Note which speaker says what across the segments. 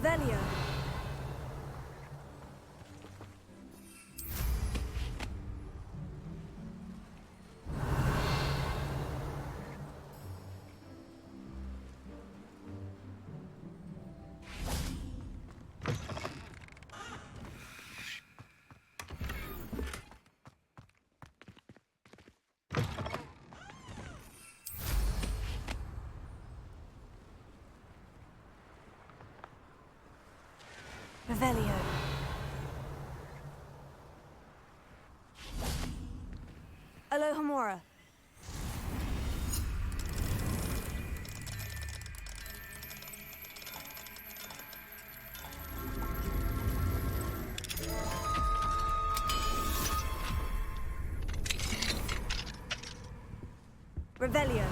Speaker 1: Revelio. Revelio. Alohomora. Revelio.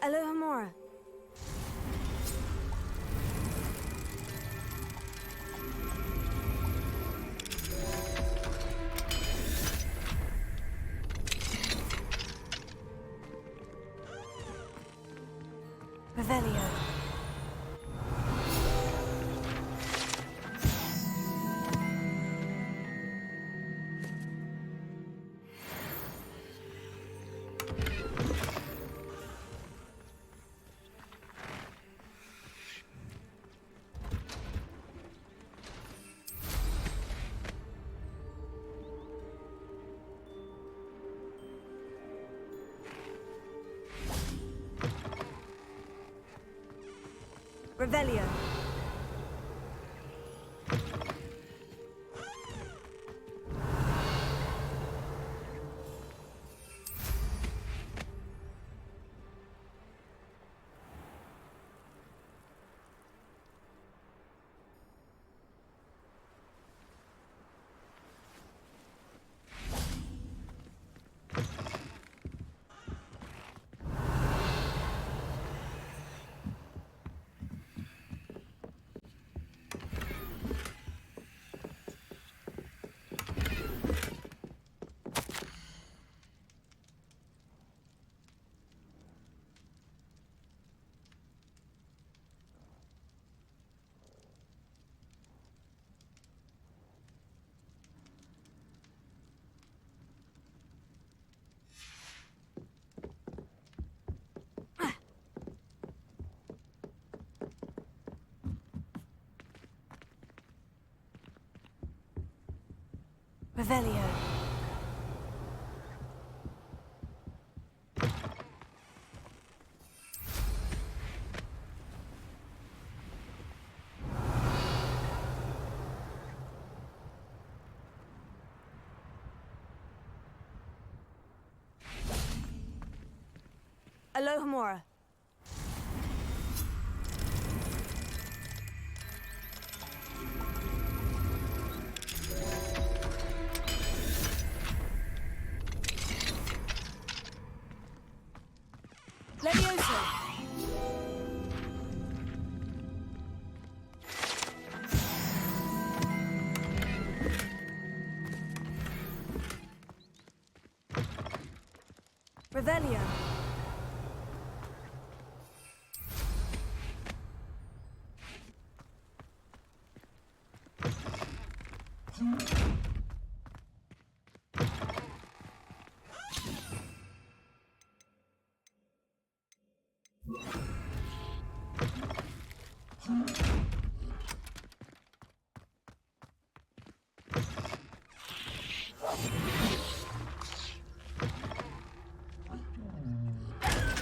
Speaker 1: Alohomora. Revelio. Revelio. Revelio. Alohomora. Levioso. Revelio.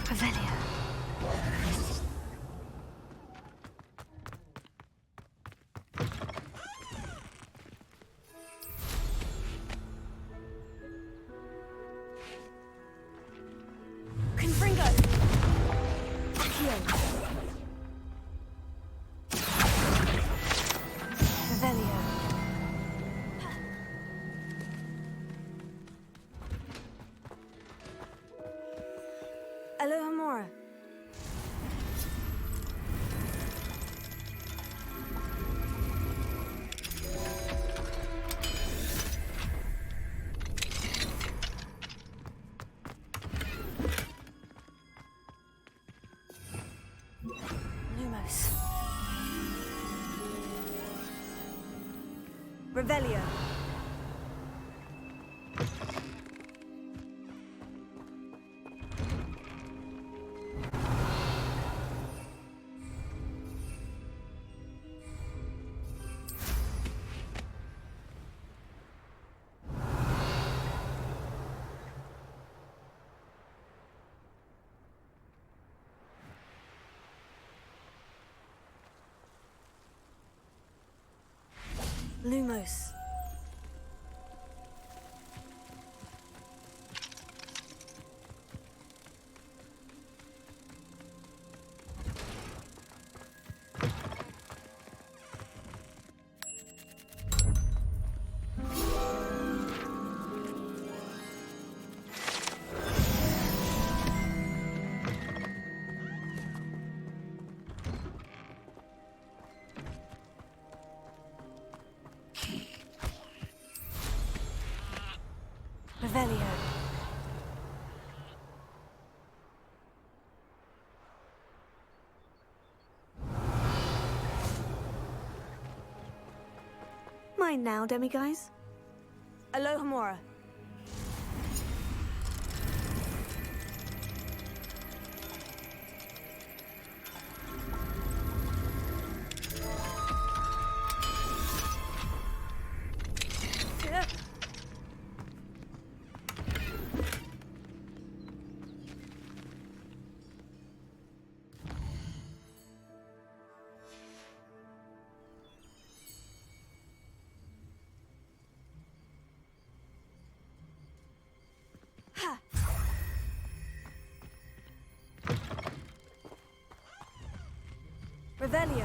Speaker 1: Revelio. Confringo. Accio. Alohomora. Lumos. Revelio. Lumos. Revelio. Mine now, demiguise. Alohomora. Revelio.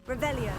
Speaker 1: Revelio.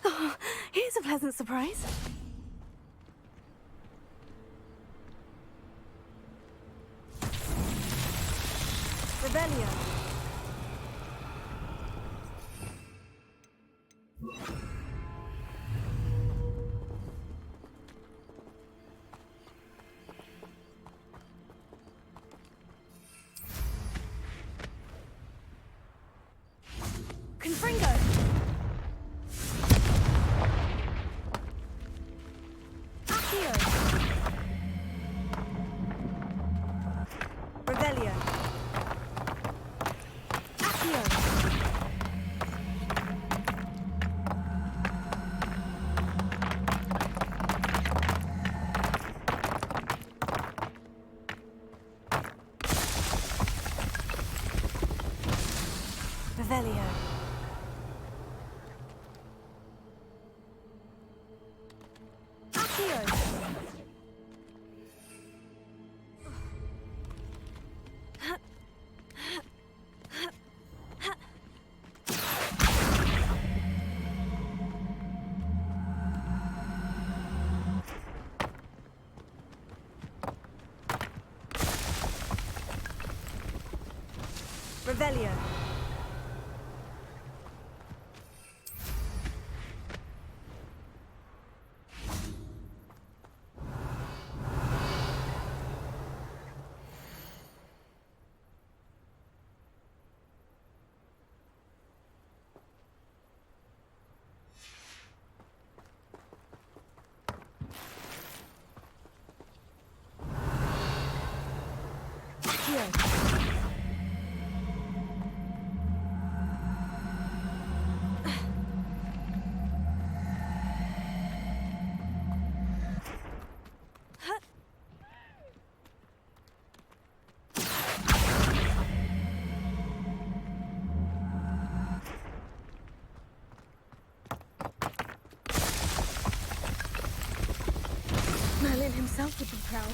Speaker 1: Oh, here's a pleasant surprise. Revelio. Revelio. Accio. Revelio. Accio. Merlin himself would be proud.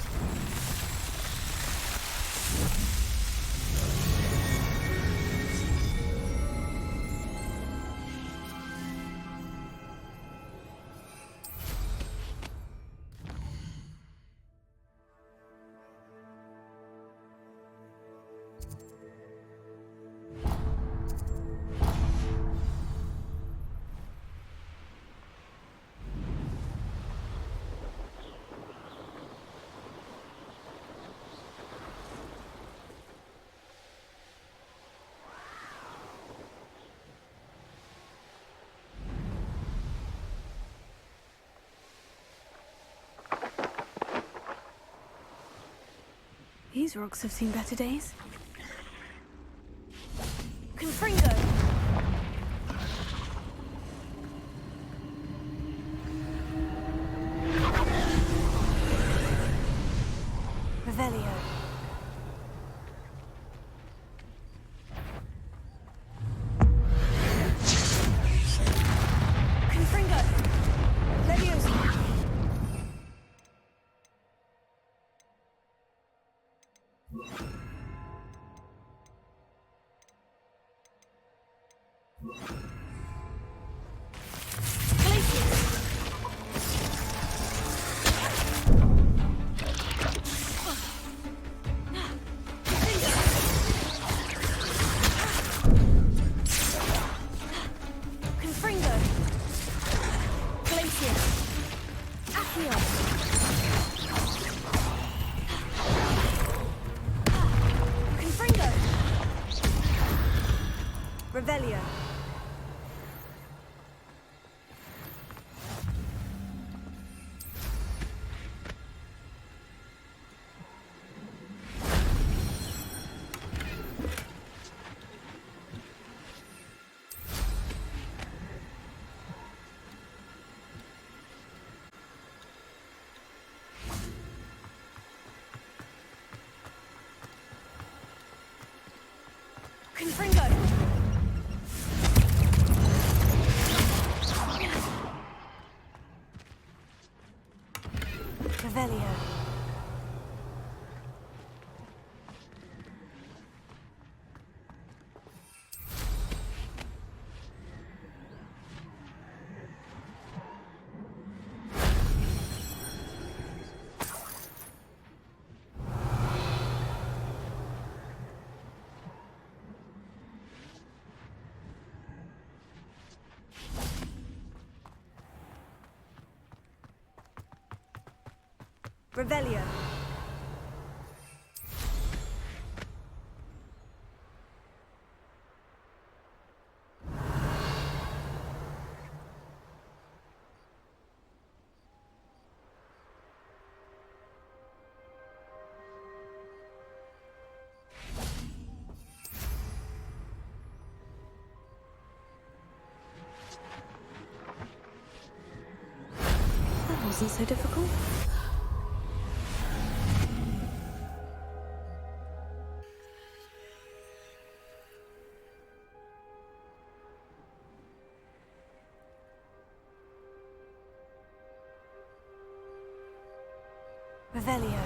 Speaker 1: These rocks have seen better days. Confringo! Revelio. Confringo! Leviosa! Revelio. Confringo. Revelio. Revelio. That wasn't so difficult. Revelio.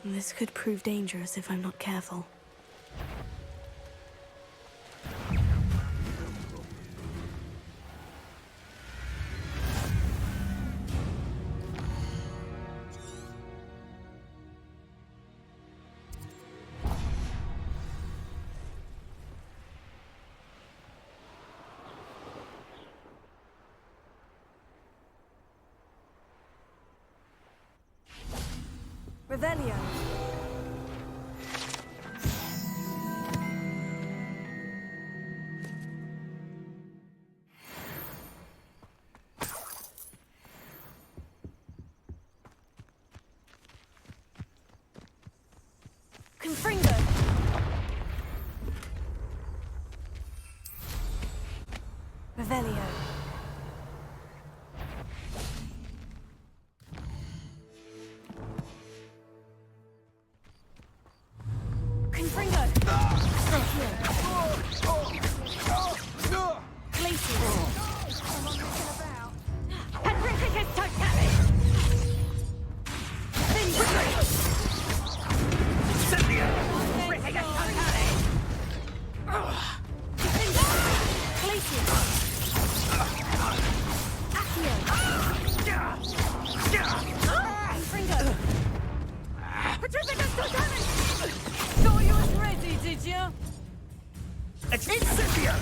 Speaker 1: This could prove dangerous if I'm not careful. Revelio. Confringo. Revelio. Confringo. Thought you was ready, did you?
Speaker 2: Incendio!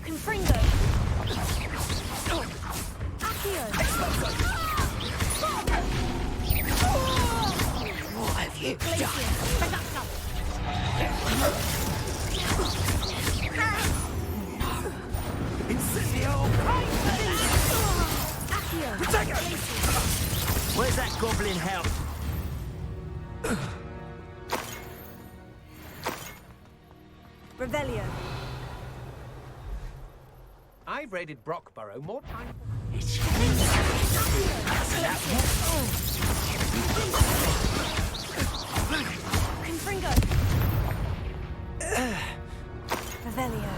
Speaker 1: Confringo. Accio.
Speaker 2: What have you done? Incendio!
Speaker 1: Accio.
Speaker 2: Protego! Where's that goblin help?
Speaker 1: Revelio.
Speaker 3: I've raided Brockborough more times.
Speaker 1: Confringo. Revelio.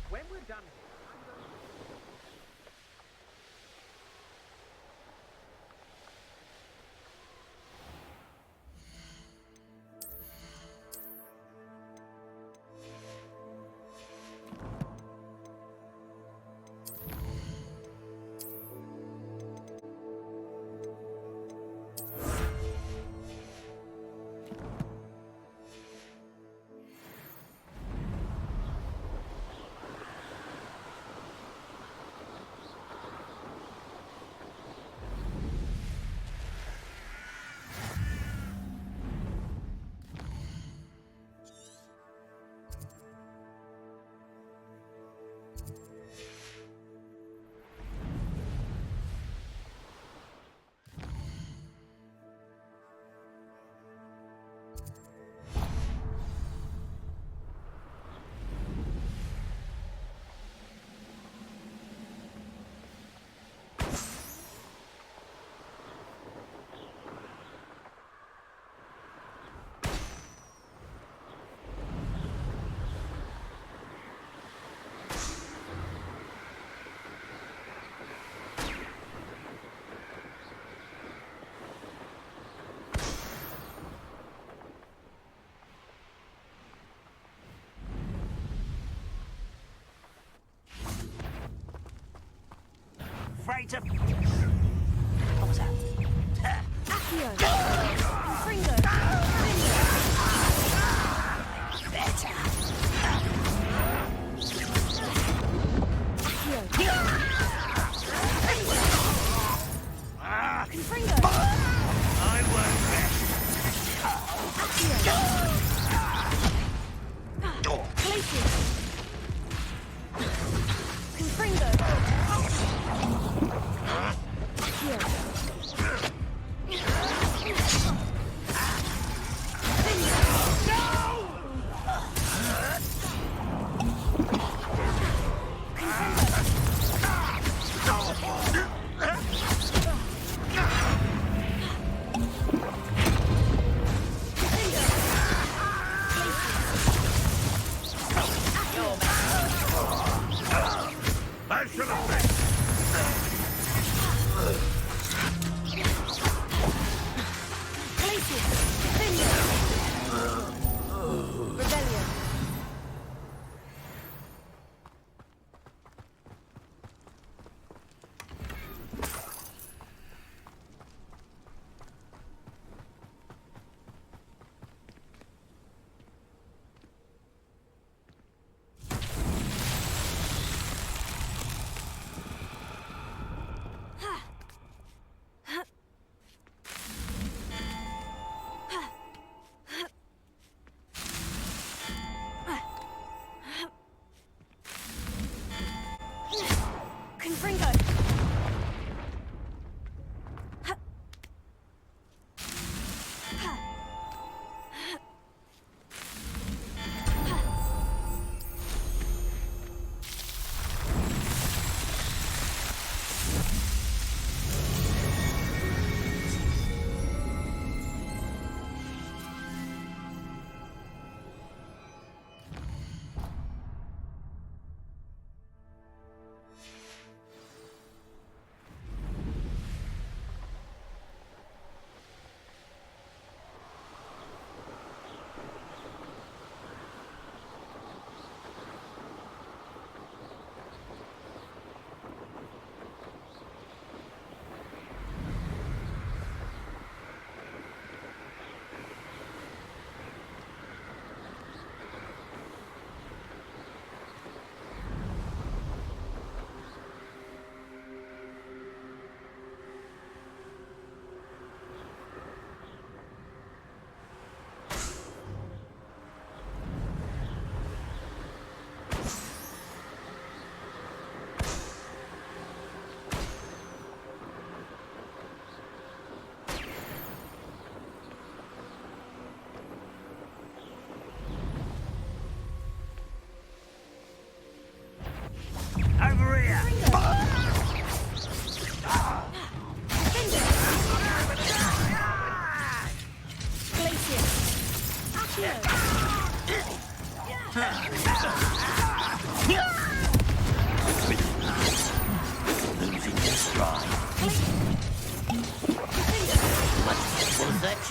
Speaker 3: When we're done here, I'm going to...
Speaker 2: Freighter. What was that?
Speaker 1: Accio. Confringo.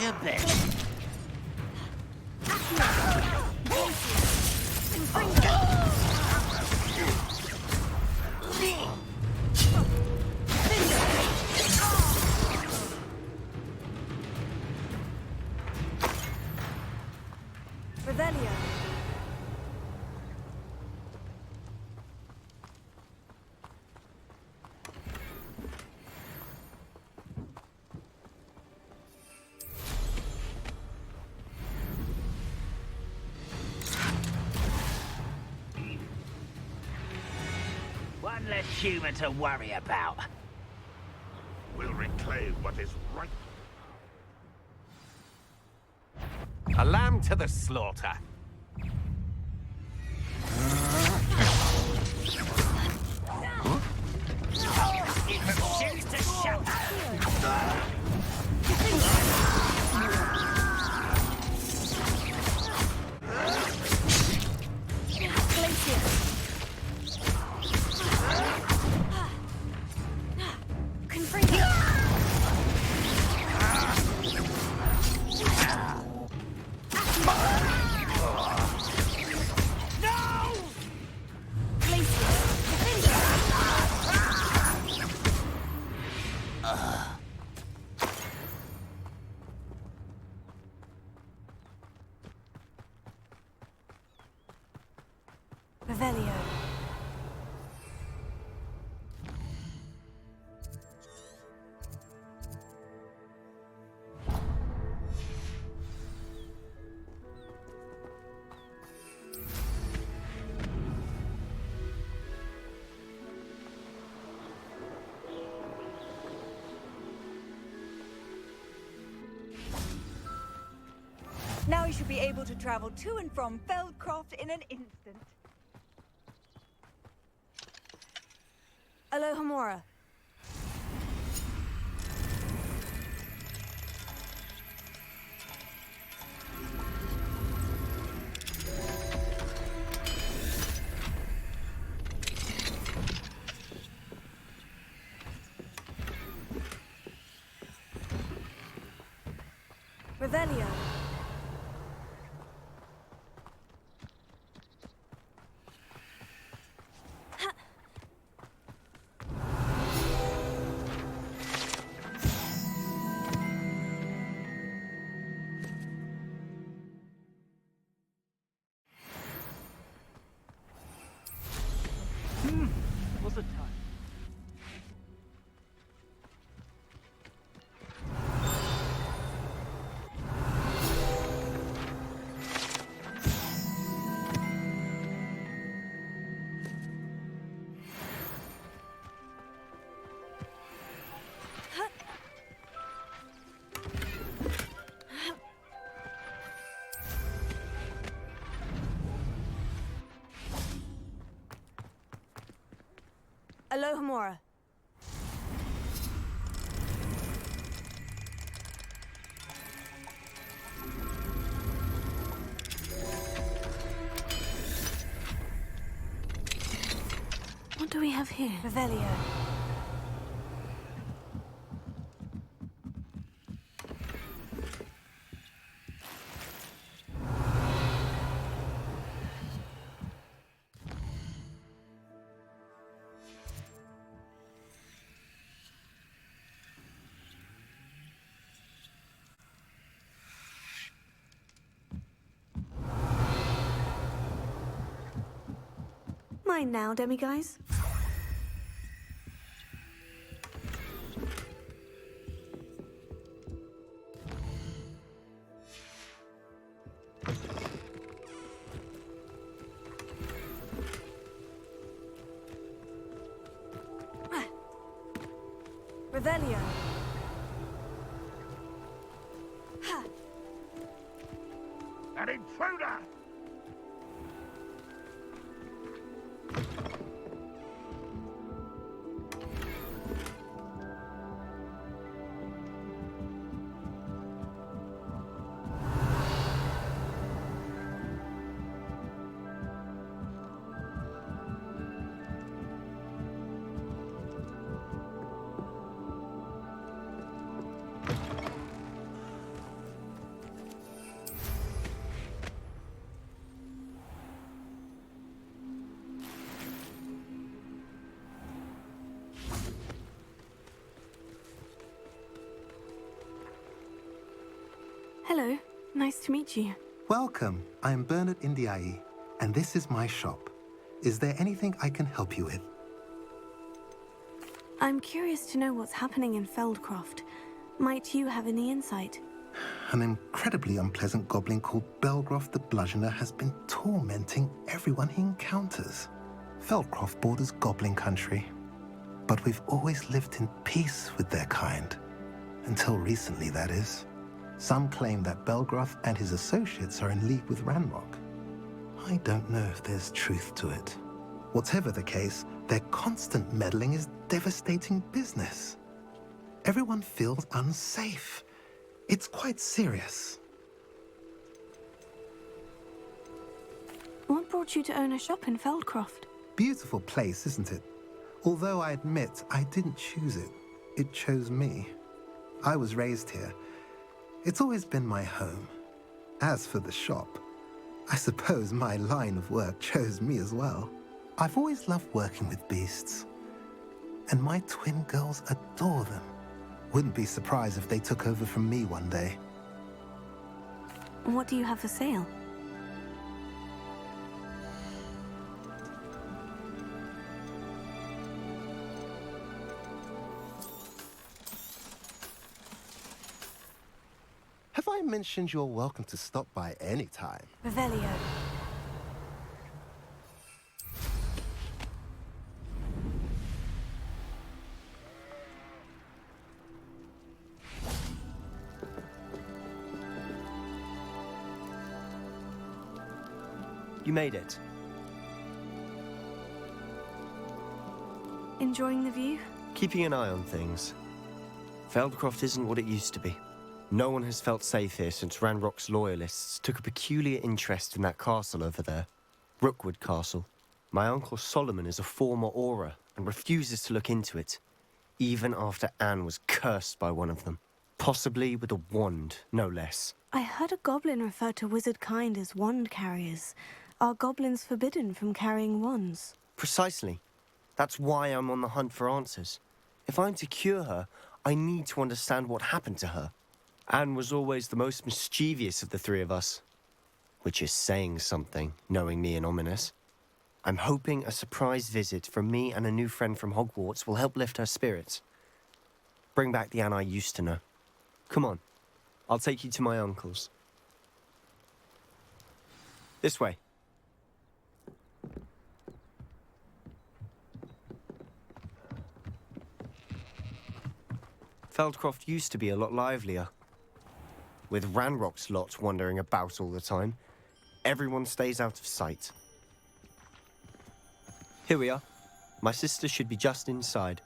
Speaker 2: your best.
Speaker 1: Revelio.
Speaker 2: One less human to worry about.
Speaker 4: We'll reclaim what is right.
Speaker 3: A lamb to the slaughter.
Speaker 2: It refused to shut up.
Speaker 1: Revelio.
Speaker 5: Now you should be able to travel to and from Feldcroft in an instant.
Speaker 1: Alohomora. Revelio.
Speaker 3: Was it time?
Speaker 1: Alohomora. What do we have here? Revelio. Mine now, demiguise. Revelio. Ha!
Speaker 4: An intruder!
Speaker 1: Hello. Nice to meet you.
Speaker 6: Welcome. I am Bernard Indiai, and this is my shop. Is there anything I can help you with?
Speaker 1: I'm curious to know what's happening in Feldcroft. Might you have any insight?
Speaker 6: An incredibly unpleasant goblin called Belgroth the Bludgeoner has been tormenting everyone he encounters. Feldcroft borders goblin country, but we've always lived in peace with their kind. Until recently, that is. Some claim that Belgroth and his associates are in league with Ranrock. I don't know if there's truth to it. Whatever the case, their constant meddling is devastating business. Everyone feels unsafe. It's quite serious.
Speaker 1: What brought you to own a shop in Feldcroft?
Speaker 6: Beautiful place, isn't it? Although I admit I didn't choose it. It chose me. I was raised here. It's always been my home. As for the shop, I suppose my line of work chose me as well. I've always loved working with beasts, and my twin girls adore them. Wouldn't be surprised if they took over from me one day.
Speaker 1: What do you have for sale?
Speaker 6: Have I mentioned you're welcome to stop by any time?
Speaker 1: Revelio.
Speaker 2: You made it.
Speaker 1: Enjoying the view?
Speaker 2: Keeping an eye on things. Feldcroft isn't what it used to be. No one has felt safe here since Ranrock's loyalists took a peculiar interest in that castle over there. Rookwood Castle. My uncle Solomon is a former Auror and refuses to look into it, even after Anne was cursed by one of them. Possibly with a wand, no less.
Speaker 1: I heard a goblin refer to wizard kind as wand carriers. Are goblins forbidden from carrying wands?
Speaker 2: Precisely. That's why I'm on the hunt for answers. If I'm to cure her, I need to understand what happened to her. Anne was always the most mischievous of the three of us. Which is saying something, knowing me and Ominous. I'm hoping a surprise visit from me and a new friend from Hogwarts will help lift her spirits. Bring back the Anne I used to know. Come on, I'll take you to my uncle's. This way. Feldcroft used to be a lot livelier. With Ranrock's lot wandering about all the time, everyone stays out of sight. Here we are. My sister should be just inside.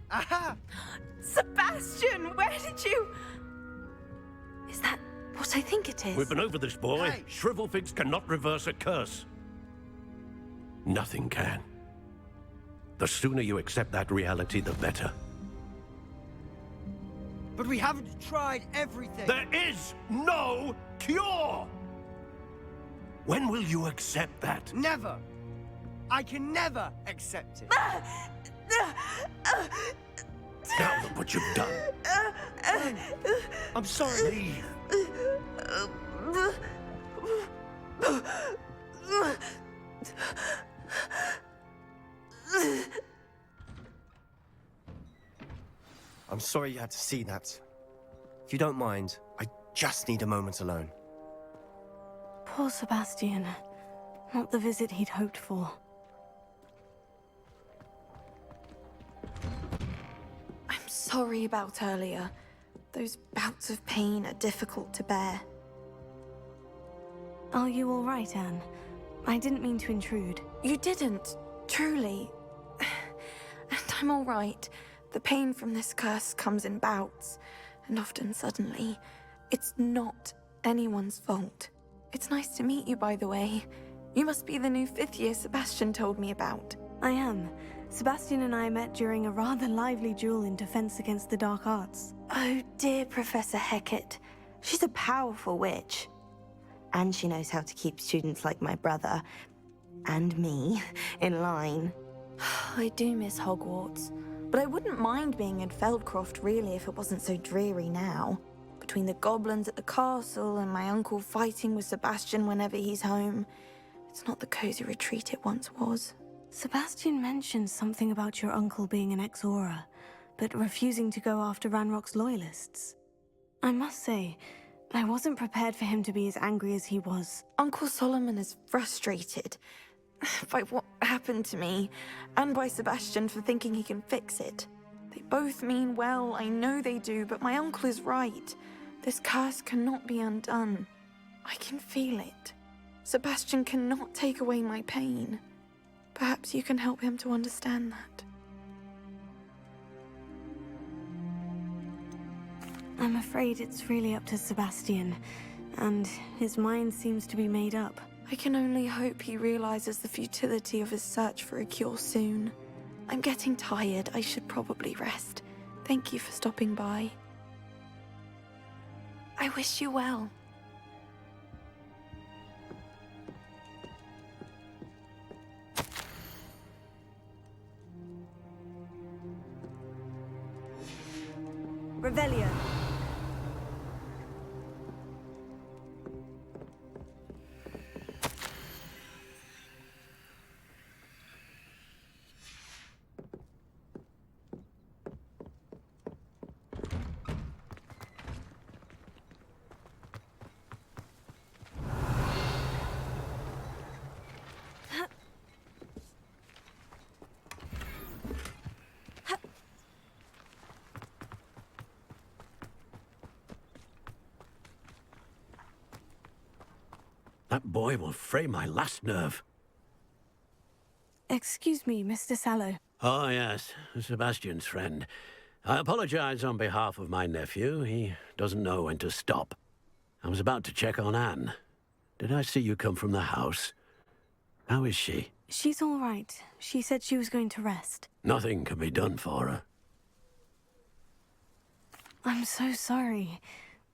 Speaker 5: Aha! Sebastian, where did you...
Speaker 1: Is that what I think it is?
Speaker 7: We've been over this, boy.
Speaker 5: Hey.
Speaker 7: Shrivelfigs cannot reverse a curse. Nothing can. The sooner you accept that reality, the better.
Speaker 8: But we haven't tried everything.
Speaker 7: There is no cure! When will you accept that?
Speaker 8: Never. I can never accept it.
Speaker 7: Now look what you've done.
Speaker 2: I'm sorry.
Speaker 7: Leave.
Speaker 2: I'm sorry you had to see that. If you don't mind, I just need a moment alone.
Speaker 1: Poor Sebastian. Not the visit he'd hoped for.
Speaker 9: I'm sorry about earlier. Those bouts of pain are difficult to bear.
Speaker 1: Are you all right, Anne? I didn't mean to intrude.
Speaker 9: You didn't, truly. And I'm all right. The pain from this curse comes in bouts, and often suddenly. It's not anyone's fault. It's nice to meet you, by the way. You must be the new 5th year Sebastian told me about.
Speaker 1: I am. Sebastian and I met during a rather lively duel in defense against the dark arts.
Speaker 9: Oh dear, Professor Hecat. She's a powerful witch. And she knows how to keep students like my brother, and me, in line. I do miss Hogwarts, but I wouldn't mind being in Feldcroft really if it wasn't so dreary now. Between the goblins at the castle and my uncle fighting with Sebastian whenever he's home, it's not the cozy retreat it once was.
Speaker 1: Sebastian mentioned something about your uncle being an ex-Auror, but refusing to go after Ranrock's loyalists. I must say, I wasn't prepared for him to be as angry as he was.
Speaker 9: Uncle Solomon is frustrated by what happened to me, and by Sebastian for thinking he can fix it. They both mean well, I know they do, but my uncle is right. This curse cannot be undone. I can feel it. Sebastian cannot take away my pain. Perhaps you can help him to understand that.
Speaker 1: I'm afraid it's really up to Sebastian, and his mind seems to be made up.
Speaker 9: I can only hope he realizes the futility of his search for a cure soon. I'm getting tired. I should probably rest. Thank you for stopping by. I wish you well.
Speaker 5: Revelio.
Speaker 7: That boy will fray my last nerve.
Speaker 1: Excuse me, Mr. Sallow.
Speaker 7: Oh, yes, Sebastian's friend. I apologize on behalf of my nephew. He doesn't know when to stop. I was about to check on Anne. Did I see you come from the house? How is she?
Speaker 1: She's all right. She said she was going to rest.
Speaker 7: Nothing can be done for her.
Speaker 1: I'm so sorry.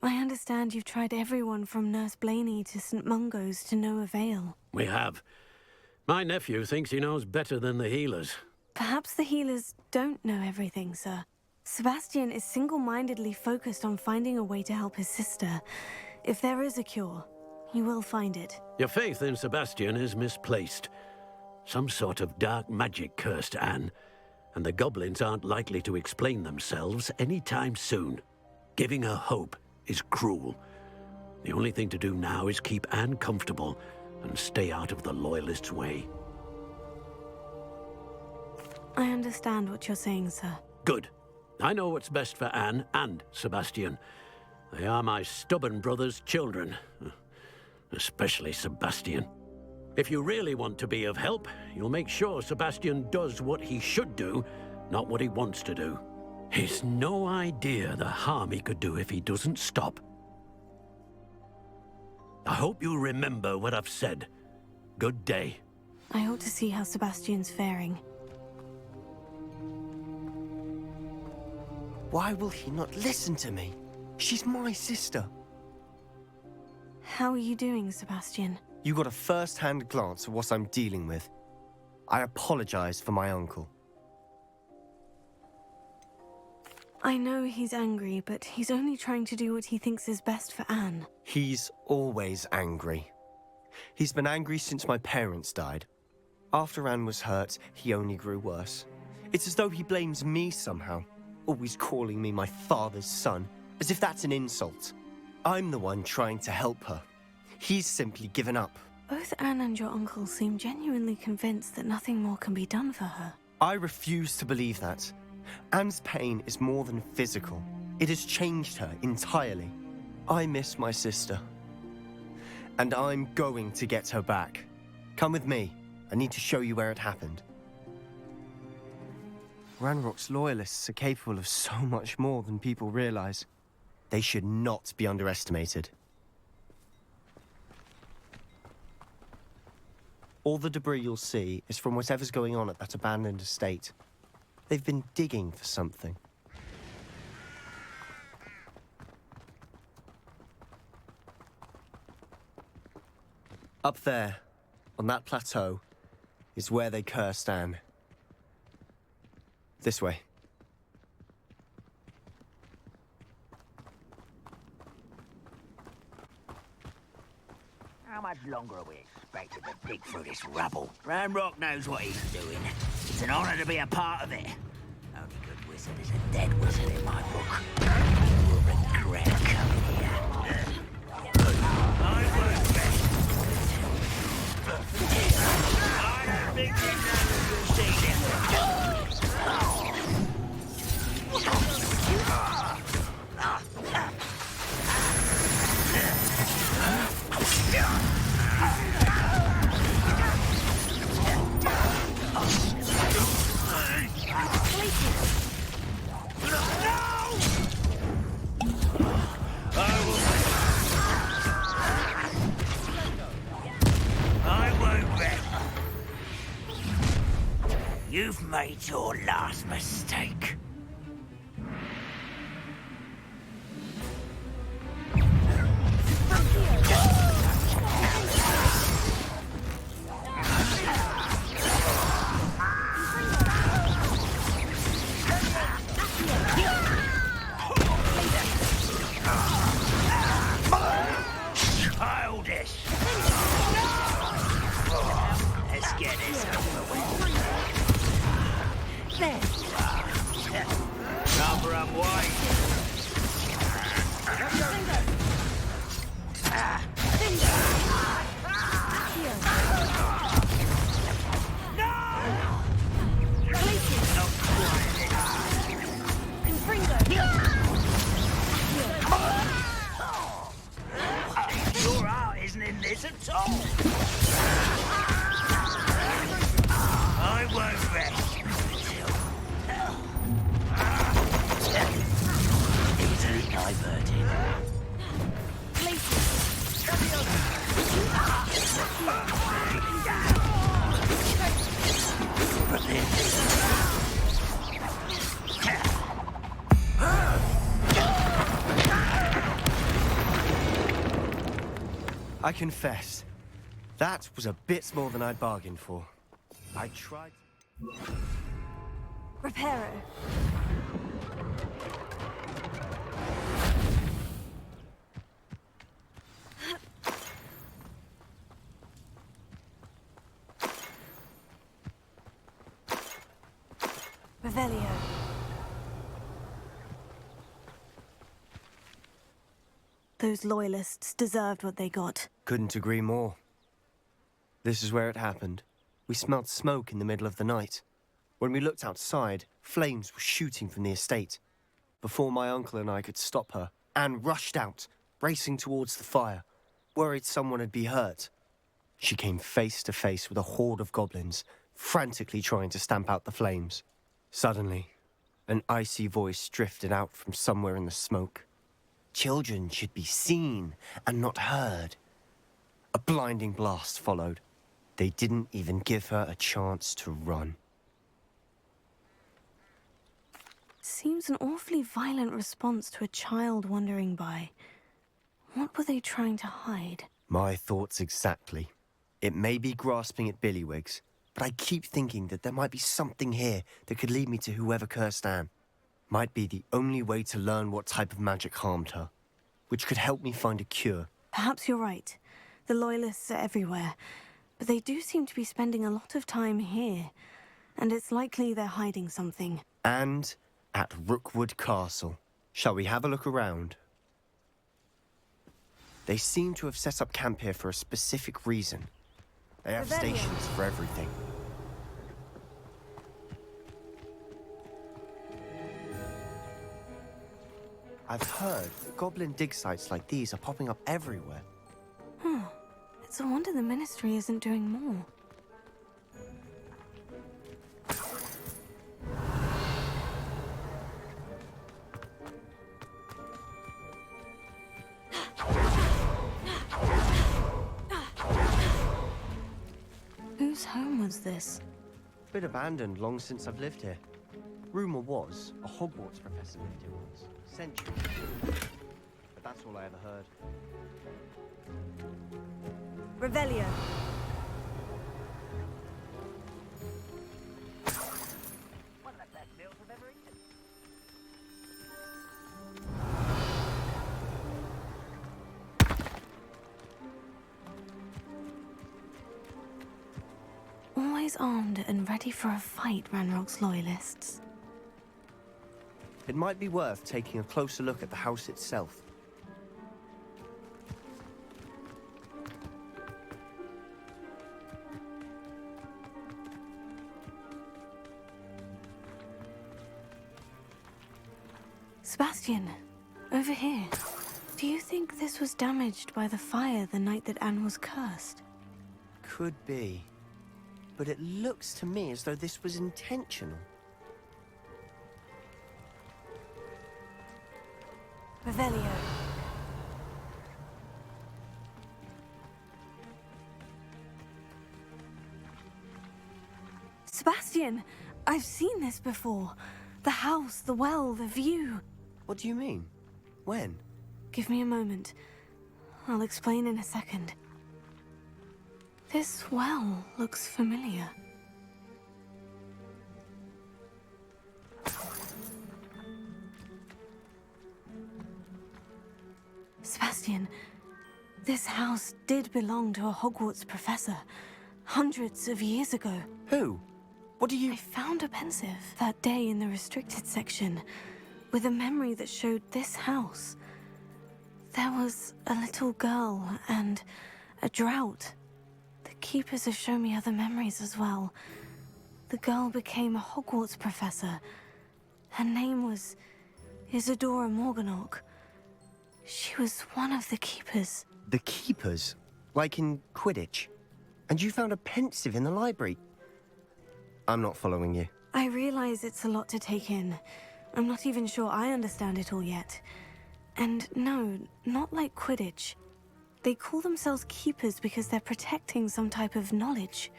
Speaker 1: I understand you've tried everyone from Nurse Blaney to St. Mungo's to no avail.
Speaker 7: We have. My nephew thinks he knows better than the healers.
Speaker 1: Perhaps the healers don't know everything, sir. Sebastian is single-mindedly focused on finding a way to help his sister. If there is a cure, he will find it.
Speaker 7: Your faith in Sebastian is misplaced. Some sort of dark magic cursed Anne, and the goblins aren't likely to explain themselves anytime soon. Giving her hope is cruel. The only thing to do now is keep Anne comfortable and stay out of the Loyalists' way.
Speaker 1: I understand what you're saying, sir.
Speaker 7: Good. I know what's best for Anne and Sebastian. They are my stubborn brother's children. Especially Sebastian. If you really want to be of help, you'll make sure Sebastian does what he should do, not what he wants to do. He's no idea the harm he could do if he doesn't stop. I hope you remember what I've said. Good day.
Speaker 1: I ought to see how Sebastian's faring.
Speaker 2: Why will he not listen to me? She's my sister.
Speaker 1: How are you doing, Sebastian?
Speaker 2: You got a first-hand glance at what I'm dealing with. I apologize for my uncle.
Speaker 1: I know he's angry, but he's only trying to do what he thinks is best for Anne.
Speaker 2: He's always angry. He's been angry since my parents died. After Anne was hurt, he only grew worse. It's as though he blames me somehow, always calling me my father's son, as if that's an insult. I'm the one trying to help her. He's simply given up.
Speaker 1: Both Anne and your uncle seem genuinely convinced that nothing more can be done for her.
Speaker 2: I refuse to believe that. Anne's pain is more than physical. It has changed her entirely. I miss my sister. And I'm going to get her back. Come with me. I need to show you where it happened. Ranrock's loyalists are capable of so much more than people realize. They should not be underestimated. All the debris you'll see is from whatever's going on at that abandoned estate. They've been digging for something. Up there, on that plateau, is where they cursed Anne. This way.
Speaker 10: How much longer are we expected to dig through this rubble? Ranrock knows what he's doing. It's an honor to be a part of it. Only good wizard is a dead wizard in my book. You will regret coming here. I won't rest. I think you know you'll see him. You've made your last mistake. Childish. Let's get this over with. Cover up wide. Your heart isn't in this at all. I won't rest. Easily diverted.
Speaker 2: I confess, that was a bit more than I'd bargained for. I tried...
Speaker 1: Reparo. Revelio. Those loyalists deserved what they got.
Speaker 2: Couldn't agree more. This is where it happened. We smelled smoke in the middle of the night. When we looked outside, flames were shooting from the estate. Before my uncle and I could stop her, Anne rushed out, racing towards the fire, worried someone had been hurt. She came face to face with a horde of goblins, frantically trying to stamp out the flames. Suddenly, an icy voice drifted out from somewhere in the smoke. Children should be seen and not heard. A blinding blast followed. They didn't even give her a chance to run.
Speaker 1: Seems an awfully violent response to a child wandering by. What were they trying to hide?
Speaker 2: My thoughts exactly. It may be grasping at Billywigs, but I keep thinking that there might be something here that could lead me to whoever cursed Anne. Might be the only way to learn what type of magic harmed her, which could help me find a cure.
Speaker 1: Perhaps you're right. The Loyalists are everywhere, but they do seem to be spending a lot of time here, and it's likely they're hiding something.
Speaker 2: And at Rookwood Castle. Shall we have a look around? They seem to have set up camp here for a specific reason. They have stations for everything. I've heard that goblin dig sites like these are popping up everywhere.
Speaker 1: It's a wonder the Ministry isn't doing more. Whose home was this?
Speaker 2: Been abandoned long since I've lived here. Rumour was a Hogwarts professor lived here once, centuries ago. But that's all I ever heard.
Speaker 5: Revelio.
Speaker 10: One of the best meals I've ever eaten.
Speaker 1: Always armed and ready for a fight, Ranrock's loyalists.
Speaker 2: It might be worth taking a closer look at the house itself.
Speaker 1: Sebastian, over here. Do you think this was damaged by the fire the night that Anne was cursed?
Speaker 2: Could be. But it looks to me as though this was intentional.
Speaker 5: Revelio.
Speaker 1: Sebastian, I've seen this before. The house, the well, the view.
Speaker 2: What do you mean? When?
Speaker 1: Give me a moment. I'll explain in a second. This well looks familiar. Sebastian, this house did belong to a Hogwarts professor, hundreds of years ago.
Speaker 2: Who? What do you...
Speaker 1: I found a pensive that day in the restricted section, with a memory that showed this house. There was a little girl and a drought. The keepers have shown me other memories as well. The girl became a Hogwarts professor. Her name was Isadora Morganach. She was one of the keepers.
Speaker 2: The keepers? Like in Quidditch? And you found a pensive in the library? I'm not following you.
Speaker 1: I realize it's a lot to take in. I'm not even sure I understand it all yet. And no, not like Quidditch. They call themselves keepers because they're protecting some type of knowledge.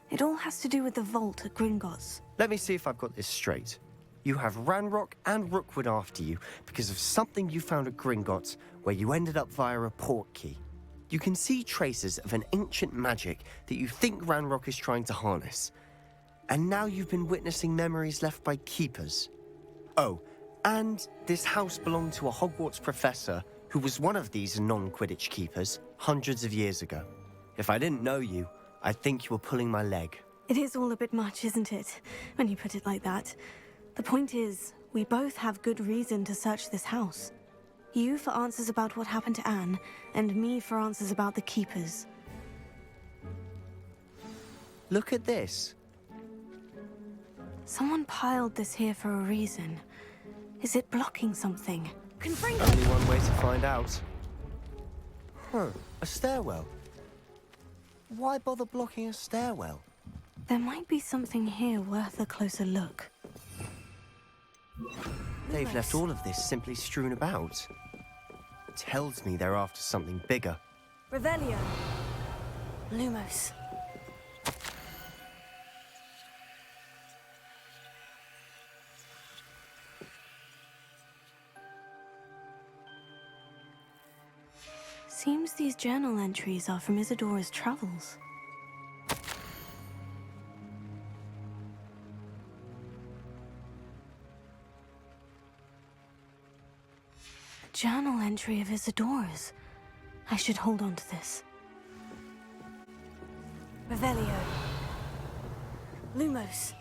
Speaker 1: It all has to do with the vault at Gringotts.
Speaker 2: Let me see if I've got this straight. You have Ranrock and Rookwood after you because of something you found at Gringotts where you ended up via a port key. You can see traces of an ancient magic that you think Ranrock is trying to harness. And now you've been witnessing memories left by keepers. Oh, and this house belonged to a Hogwarts professor who was one of these non-Quidditch keepers hundreds of years ago. If I didn't know you, I'd think you were pulling my leg.
Speaker 1: It is all a bit much, isn't it, when you put it like that? The point is, we both have good reason to search this house. You for answers about what happened to Anne, and me for answers about the keepers.
Speaker 2: Look at this.
Speaker 1: Someone piled this here for a reason. Is it blocking something?
Speaker 5: Confringo!
Speaker 2: Only one way to find out. Huh, a stairwell. Why bother blocking a stairwell?
Speaker 1: There might be something here worth a closer look.
Speaker 2: They've left all of this simply strewn about. Tells me they're after something bigger.
Speaker 5: Revelio.
Speaker 1: Lumos. Seems these journal entries are from Isadora's travels. A journal entry of Isadora's. I should hold on to this.
Speaker 5: Revelio. Lumos.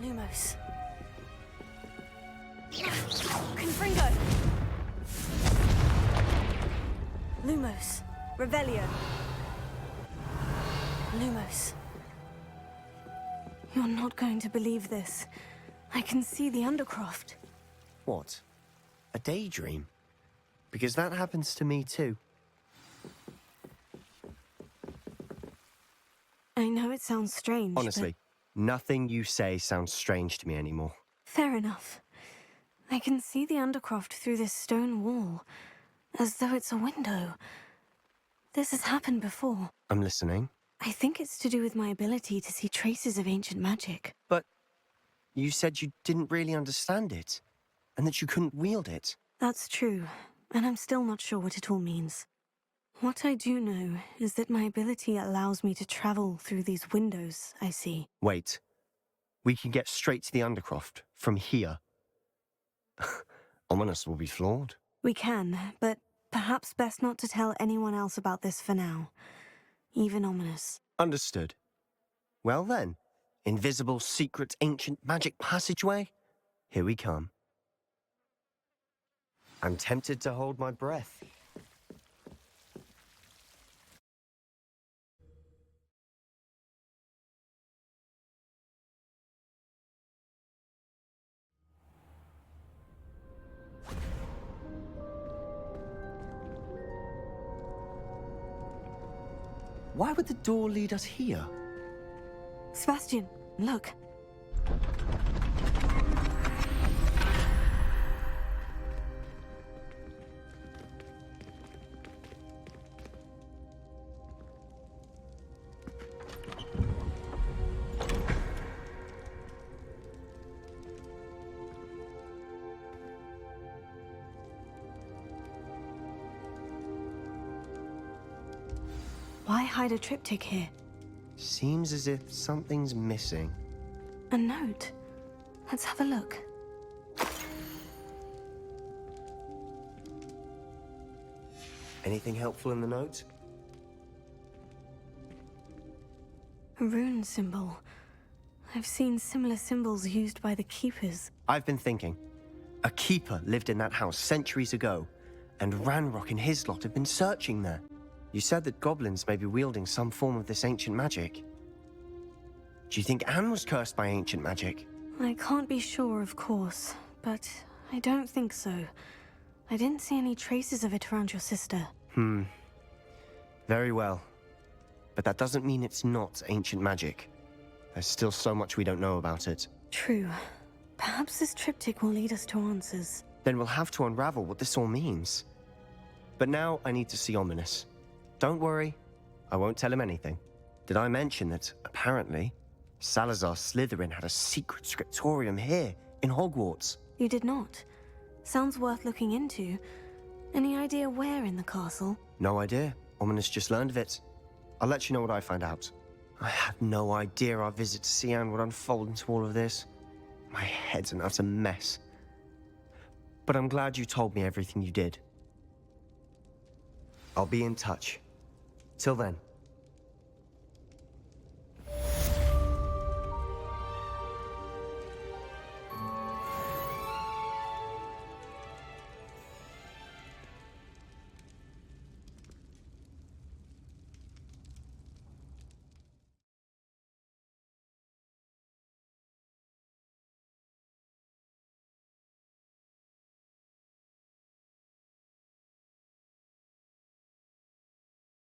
Speaker 1: Lumos.
Speaker 5: Confringo. Lumos. Revelio.
Speaker 1: Lumos. You're not going to believe this. I can see the Undercroft.
Speaker 2: What? A daydream? Because that happens to me too.
Speaker 1: I know it sounds strange,
Speaker 2: Honestly, nothing you say sounds strange to me anymore.
Speaker 1: Fair enough. I can see the Undercroft through this stone wall, as though it's a window. This has happened before.
Speaker 2: I'm listening.
Speaker 1: I think it's to do with my ability to see traces of ancient magic.
Speaker 2: But you said you didn't really understand it, and that you couldn't wield it.
Speaker 1: That's true, and I'm still not sure what it all means. What I do know is that my ability allows me to travel through these windows I see.
Speaker 2: Wait. We can get straight to the Undercroft from here. Ominous will be flawed.
Speaker 1: We can, but perhaps best not to tell anyone else about this for now. Even Ominous.
Speaker 2: Understood. Well then, invisible, secret, ancient magic passageway? Here we come. I'm tempted to hold my breath. Why would the door lead us here?
Speaker 1: Sebastian, look. Why hide a triptych here?
Speaker 2: Seems as if something's missing.
Speaker 1: A note. Let's have a look.
Speaker 2: Anything helpful in the note?
Speaker 1: A rune symbol. I've seen similar symbols used by the Keepers.
Speaker 2: I've been thinking. A keeper lived in that house centuries ago, and Ranrock and his lot have been searching there. You said that goblins may be wielding some form of this ancient magic. Do you think Anne was cursed by ancient magic?
Speaker 1: I can't be sure, of course, but I don't think so. I didn't see any traces of it around your sister.
Speaker 2: Very well. But that doesn't mean it's not ancient magic. There's still so much we don't know about it.
Speaker 1: True. Perhaps this triptych will lead us to answers.
Speaker 2: Then we'll have to unravel what this all means. But now I need to see Ominous. Don't worry, I won't tell him anything. Did I mention that, apparently, Salazar Slytherin had a secret scriptorium here, in Hogwarts?
Speaker 1: You did not. Sounds worth looking into. Any idea where in the castle?
Speaker 2: No idea. Ominous just learned of it. I'll let you know what I find out. I had no idea our visit to Cian would unfold into all of this. My head's an utter mess. But I'm glad you told me everything you did. I'll be in touch. Till then.